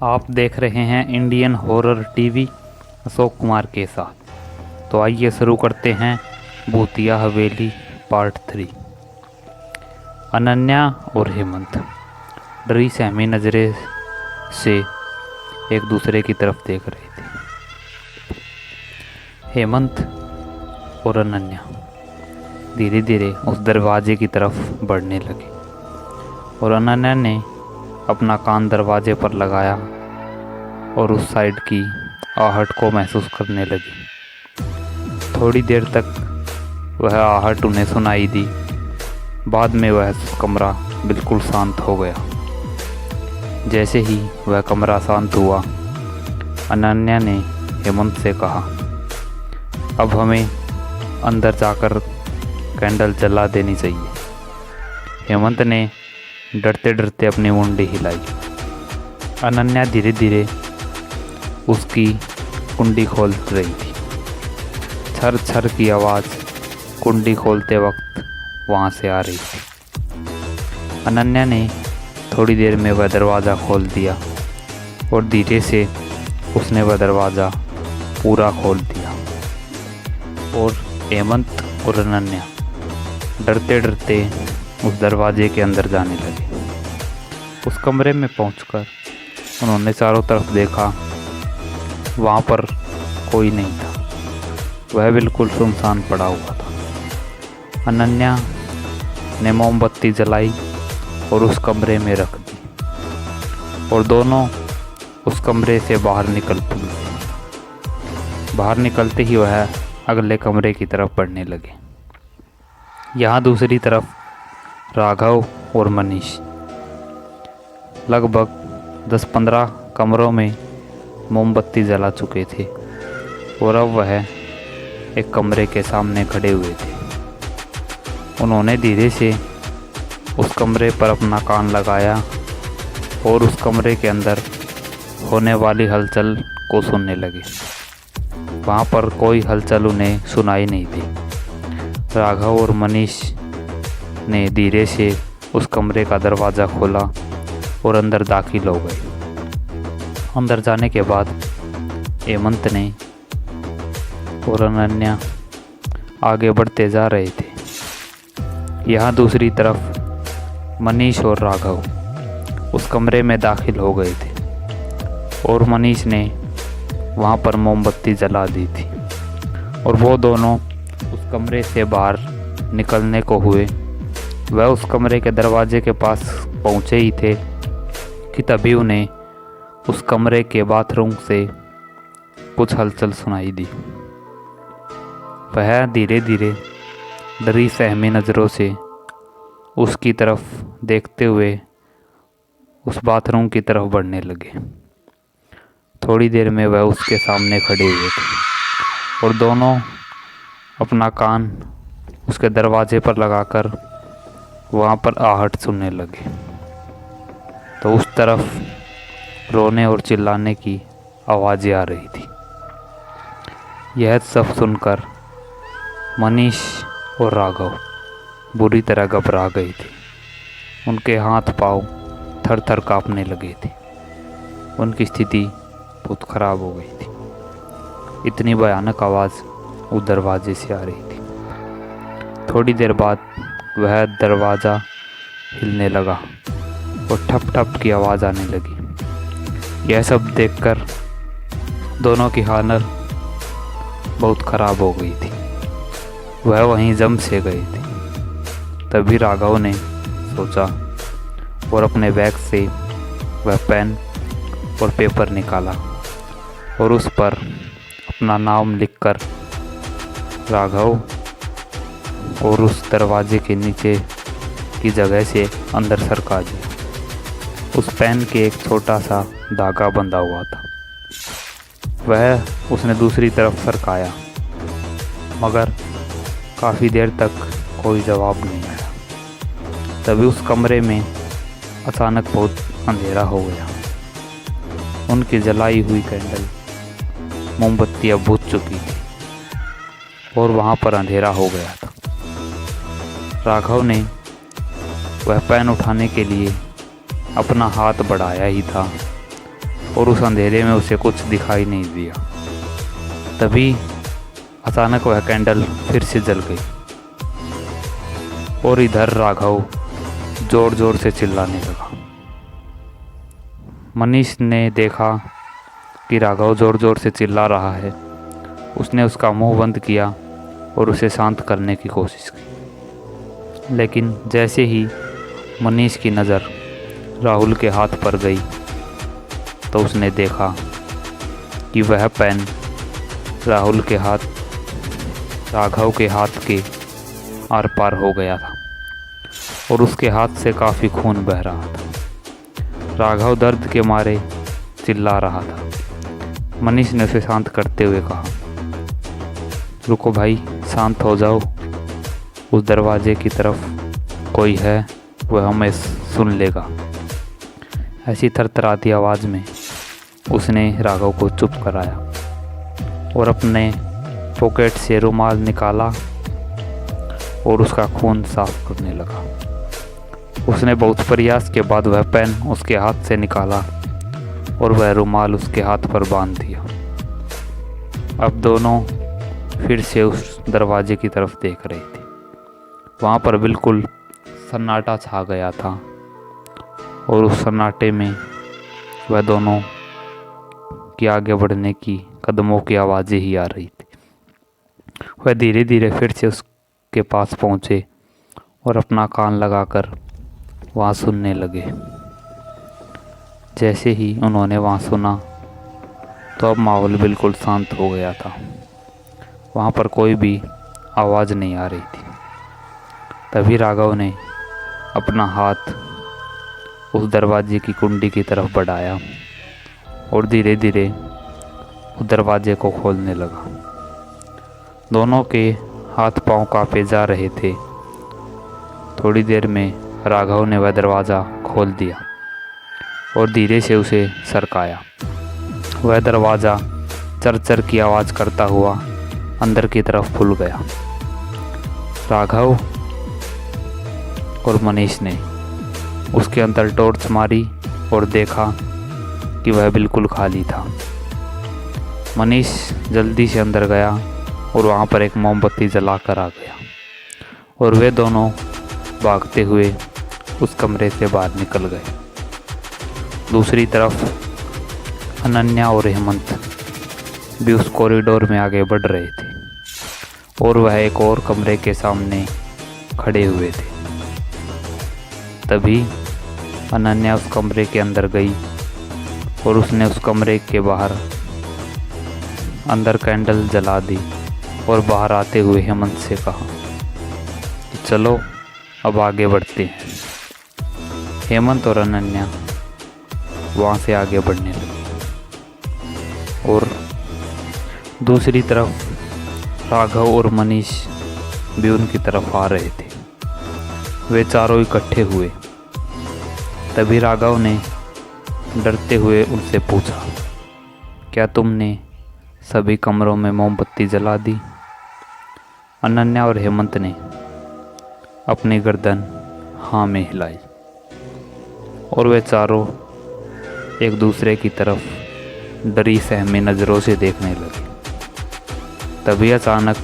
आप देख रहे हैं Indian horror TV Ashok Kumar के साथ। तो आइए शुरू करते हैं भूतिया हवेली पार्ट 3। अनन्या और हेमंत डरी सहमी नज़रें से एक दूसरे की तरफ देख रहे थे। हेमंत और अनन्या धीरे धीरे उस दरवाजे की तरफ बढ़ने लगे और अनन्या ने अपना कान दरवाजे पर लगाया और उस साइड की आहट को महसूस करने लगी। थोड़ी देर तक वह आहट उन्हें सुनाई दी। बाद में वह कमरा बिल्कुल शांत हो गया। जैसे ही वह कमरा शांत हुआ, अनन्या ने हेमंत से कहा, अब हमें अंदर जाकर कैंडल जला देनी चाहिए। हेमंत ने डरते डरते अपनी मुंडी हिलाई। अनन्या धीरे धीरे उसकी कुंडी खोल रही थी। छर छर की आवाज़ कुंडी खोलते वक्त वहाँ से आ रही थी। अनन्या ने थोड़ी देर में वह दरवाज़ा खोल दिया और धीरे से उसने वह दरवाज़ा पूरा खोल दिया और हेमंत और अनन्या डरते डरते उस दरवाजे के अंदर जाने लगे। उस कमरे में पहुंचकर उन्होंने चारों तरफ देखा। वहाँ पर कोई नहीं था। वह बिल्कुल सुनसान पड़ा हुआ था। अनन्या ने मोमबत्ती जलाई और उस कमरे में रख दी और दोनों उस कमरे से बाहर निकल पड़े। बाहर निकलते ही वह अगले कमरे की तरफ बढ़ने लगे। यहाँ दूसरी तरफ राघव और मनीष लगभग 10-15 कमरों में मोमबत्ती जला चुके थे और अब वह एक कमरे के सामने खड़े हुए थे। उन्होंने धीरे से उस कमरे पर अपना कान लगाया और उस कमरे के अंदर होने वाली हलचल को सुनने लगे। वहाँ पर कोई हलचल उन्हें सुनाई नहीं दी। राघव और मनीष ने धीरे से उस कमरे का दरवाज़ा खोला और अंदर दाखिल हो गए। अंदर जाने के बाद हेमंत ने और अनन्या आगे बढ़ते जा रहे थे। यहाँ दूसरी तरफ मनीष और राघव उस कमरे में दाखिल हो गए थे और मनीष ने वहाँ पर मोमबत्ती जला दी थी और वो दोनों उस कमरे से बाहर निकलने को हुए। वह उस कमरे के दरवाजे के पास पहुँचे ही थे कि तभी उन्हें उस कमरे के बाथरूम से कुछ हलचल सुनाई दी। वह धीरे धीरे डरी सहमी नज़रों से उसकी तरफ देखते हुए उस बाथरूम की तरफ बढ़ने लगे। थोड़ी देर में वह उसके सामने खड़े हुए थे और दोनों अपना कान उसके दरवाजे पर लगाकर वहाँ पर आहट सुनने लगे। तो उस तरफ रोने और चिल्लाने की आवाज़ें आ रही थी। यह सब सुनकर मनीष और राघव बुरी तरह घबरा गए थे। उनके हाथ पांव थर थर काँपने लगे थे। उनकी स्थिति बहुत ख़राब हो गई थी। इतनी भयानक आवाज़ उस दरवाजे से आ रही थी। थोड़ी देर बाद वह दरवाज़ा हिलने लगा और ठप ठप की आवाज़ आने लगी। यह सब देखकर दोनों की हालत बहुत ख़राब हो गई थी। वह वहीं जम से गए थे। तभी राघव ने सोचा और अपने बैग से वह पेन और पेपर निकाला और उस पर अपना नाम लिखकर राघव और उस दरवाजे के नीचे की जगह से अंदर सरका दिया। उस पेन के एक छोटा सा धागा बंधा हुआ था। वह उसने दूसरी तरफ सरकाया मगर काफ़ी देर तक कोई जवाब नहीं आया। तभी उस कमरे में अचानक बहुत अंधेरा हो गया। उनकी जलाई हुई कैंडल मोमबत्ती अब बुझ चुकी थी और वहाँ पर अंधेरा हो गया था। राघव ने वह पेन उठाने के लिए अपना हाथ बढ़ाया ही था और उस अंधेरे में उसे कुछ दिखाई नहीं दिया। तभी अचानक वह कैंडल फिर से जल गई और इधर राघव जोर जोर से चिल्लाने लगा। मनीष ने देखा कि राघव जोर जोर से चिल्ला रहा है। उसने उसका मुंह बंद किया और उसे शांत करने की कोशिश की, लेकिन जैसे ही मनीष की नज़र राहुल के हाथ पर गई तो उसने देखा कि वह पेन राघव के हाथ के आर पार हो गया था और उसके हाथ से काफ़ी खून बह रहा था। राघव दर्द के मारे चिल्ला रहा था। मनीष ने उसे शांत करते हुए कहा, रुको भाई, शांत हो जाओ। उस दरवाजे की तरफ कोई है, वह हमें सुन लेगा। ऐसी थरथराती आवाज़ में उसने राघव को चुप कराया और अपने पॉकेट से रुमाल निकाला और उसका खून साफ करने लगा। उसने बहुत प्रयास के बाद वह पेन उसके हाथ से निकाला और वह रुमाल उसके हाथ पर बांध दिया। अब दोनों फिर से उस दरवाजे की तरफ देख रहे थे। वहाँ पर बिल्कुल सन्नाटा छा गया था और उस सन्नाटे में वह दोनों के आगे बढ़ने की कदमों की आवाज़ें ही आ रही थी। वह धीरे धीरे फिर से उसके पास पहुँचे और अपना कान लगाकर वहाँ सुनने लगे। जैसे ही उन्होंने वहाँ सुना तो अब माहौल बिल्कुल शांत हो गया था। वहाँ पर कोई भी आवाज़ नहीं आ रही थी। तभी राघव ने अपना हाथ उस दरवाजे की कुंडी की तरफ बढ़ाया और धीरे धीरे उस दरवाजे को खोलने लगा। दोनों के हाथ पांव कांपे जा रहे थे। थोड़ी देर में राघव ने वह दरवाज़ा खोल दिया और धीरे से उसे सरकाया। वह दरवाज़ा चर की आवाज़ करता हुआ अंदर की तरफ खुल गया। राघव और मनीष ने उसके अंदर टॉर्च मारी और देखा कि वह बिल्कुल खाली था। मनीष जल्दी से अंदर गया और वहाँ पर एक मोमबत्ती जलाकर आ गया और वे दोनों भागते हुए उस कमरे से बाहर निकल गए। दूसरी तरफ अनन्या और हेमंत भी उस कॉरिडोर में आगे बढ़ रहे थे और वह एक और कमरे के सामने खड़े हुए थे। तभी अनन्या उस कमरे के अंदर गई और उसने उस कमरे के बाहर अंदर कैंडल जला दी और बाहर आते हुए हेमंत से कहा कि चलो अब आगे बढ़ते हैं। हेमंत और अनन्या वहाँ से आगे बढ़ने लगे और दूसरी तरफ राघव और मनीष भी उनकी तरफ आ रहे थे। वे चारों इकट्ठे हुए। तभी राघव ने डरते हुए उनसे पूछा, क्या तुमने सभी कमरों में मोमबत्ती जला दी? अनन्या और हेमंत ने अपनी गर्दन हाँ में हिलाई और वे चारों एक दूसरे की तरफ डरी सहमी नज़रों से देखने लगे। तभी अचानक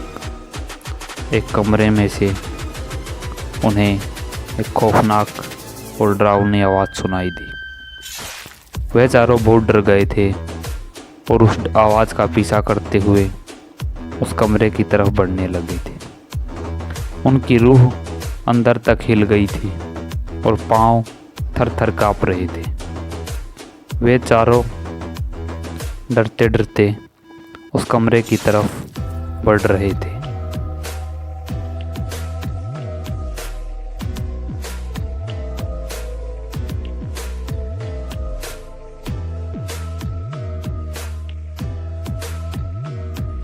एक कमरे में से उन्हें एक खौफनाक और डरावनी आवाज़ सुनाई दी। वे चारों बहुत डर गए थे और उस आवाज़ का पीछा करते हुए उस कमरे की तरफ बढ़ने लगे थे। उनकी रूह अंदर तक हिल गई थी और पांव थर थर काँप रहे थे। वे चारों डरते डरते उस कमरे की तरफ बढ़ रहे थे।